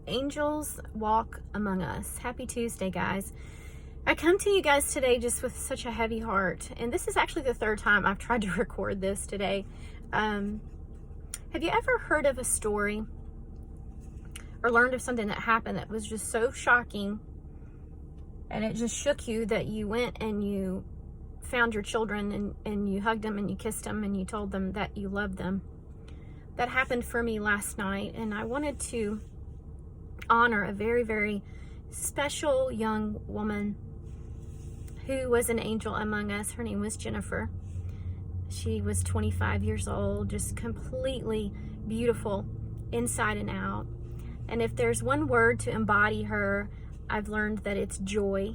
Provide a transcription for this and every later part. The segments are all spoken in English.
Angels walk among us. Happy Tuesday, guys. I come to you guys today just with such a heavy heart, and this is actually the third time I've tried to record this today. Have you ever heard of a story or learned of something that happened that was just so shocking and it just shook you that you went and you found your children and you hugged them and you kissed them and you told them that you loved them? That happened for me last night, and I wanted to honor a very, very special young woman who was an angel among us. Her name was Jennifer. She was 25 years old, just completely beautiful inside and out. And if there's one word to embody her, I've learned that it's joy,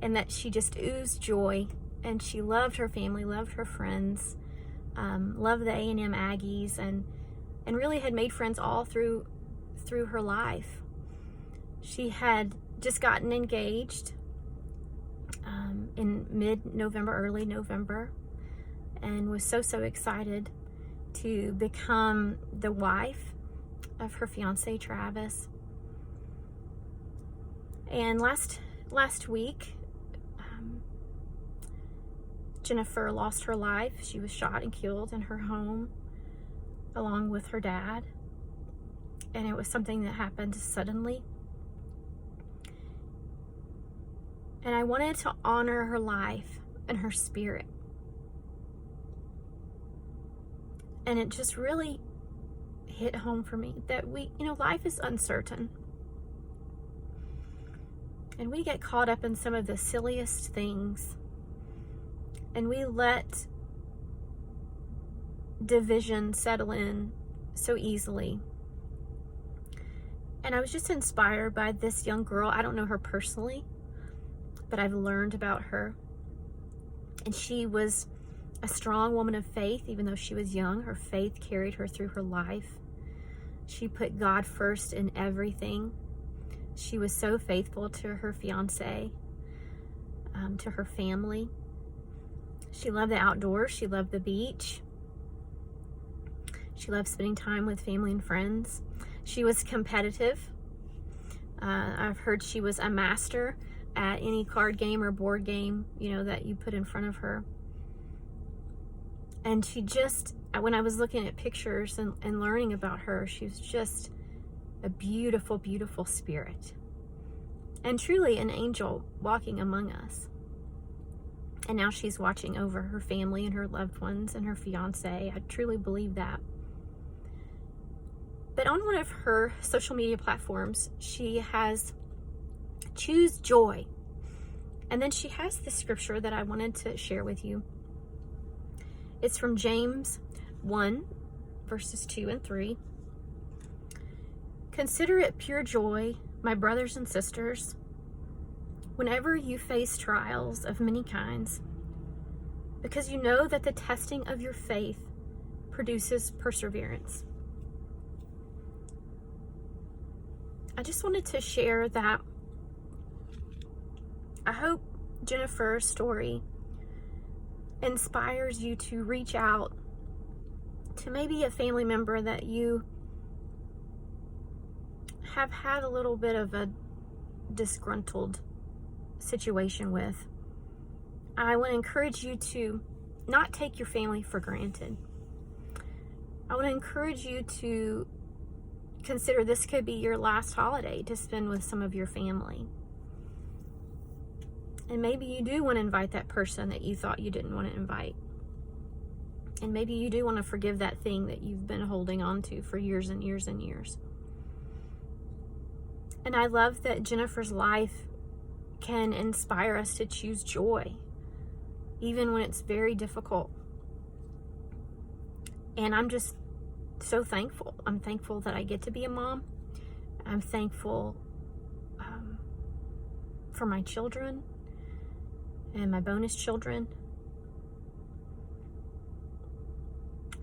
and that she just oozed joy, and she loved her family, loved her friends, loved the A&M Aggies, and really had made friends all through her life. She had just gotten engaged in mid-November, early November, and was so excited to become the wife of her fiance Travis. And last week, Jennifer lost her life. She was shot and killed in her home along with her dad, and it was something that happened suddenly. And I wanted to honor her life and her spirit. And it just really hit home for me that life is uncertain. And we get caught up in some of the silliest things. And we let division settle in so easily. And I was just inspired by this young girl. I don't know her personally, but I've learned about her. And she was a strong woman of faith. Even though she was young, her faith carried her through her life. She put God first in everything. She was so faithful to her fiance, to her family. She loved the outdoors. She loved the beach. She loved spending time with family and friends. She was competitive. I've heard she was a master at any card game or board game, that you put in front of her. And she just, when I was looking at pictures and learning about her, she was just a beautiful, beautiful spirit. And truly an angel walking among us. And now she's watching over her family and her loved ones and her fiance. I truly believe that. But on one of her social media platforms, she has choose joy. And then she has this scripture that I wanted to share with you. It's from James 1, verses 2 and 3. Consider it pure joy, my brothers and sisters, whenever you face trials of many kinds, because you know that the testing of your faith produces perseverance. I just wanted to share that I hope Jennifer's story inspires you to reach out to maybe a family member that you have had a little bit of a disgruntled situation with. I want to encourage you to not take your family for granted. I want to encourage you to consider this could be your last holiday to spend with some of your family. And maybe you do want to invite that person that you thought you didn't want to invite. And maybe you do want to forgive that thing that you've been holding on to for years and years and years. And I love that Jennifer's life can inspire us to choose joy, even when it's very difficult. And I'm just so thankful. I'm thankful that I get to be a mom. I'm thankful for my children and my bonus children.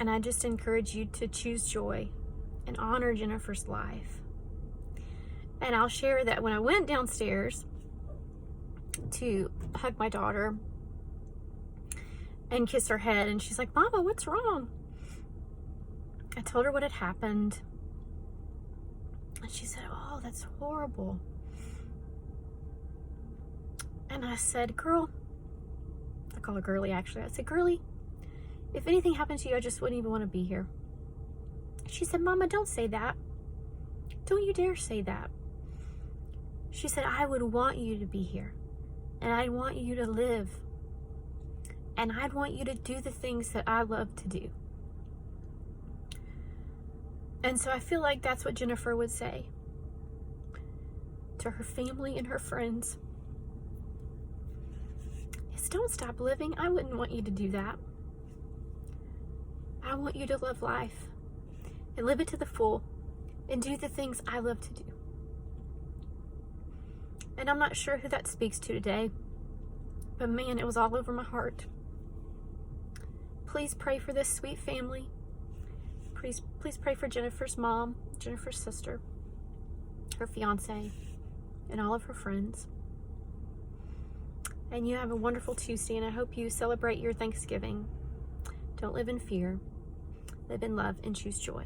And I just encourage you to choose joy and honor Jennifer's life. And I'll share that when I went downstairs to hug my daughter and kiss her head, and she's like, "Mama, what's wrong?" I told her what had happened. And she said, oh, that's horrible. And I said, girl, I call her Girly actually. I said, Girly, if anything happened to you, I just wouldn't even want to be here. She said, Mama, don't say that. Don't you dare say that. She said, I would want you to be here. And I'd want you to live. And I'd want you to do the things that I love to do. And so I feel like that's what Jennifer would say to her family and her friends. Is don't stop living. I wouldn't want you to do that. I want you to love life and live it to the full and do the things I love to do. And I'm not sure who that speaks to today, but man, it was all over my heart. Please pray for this sweet family. Please pray for Jennifer's mom, Jennifer's sister, her fiance, and all of her friends. And you have a wonderful Tuesday, and I hope you celebrate your Thanksgiving. Don't live in fear. Live in love and choose joy.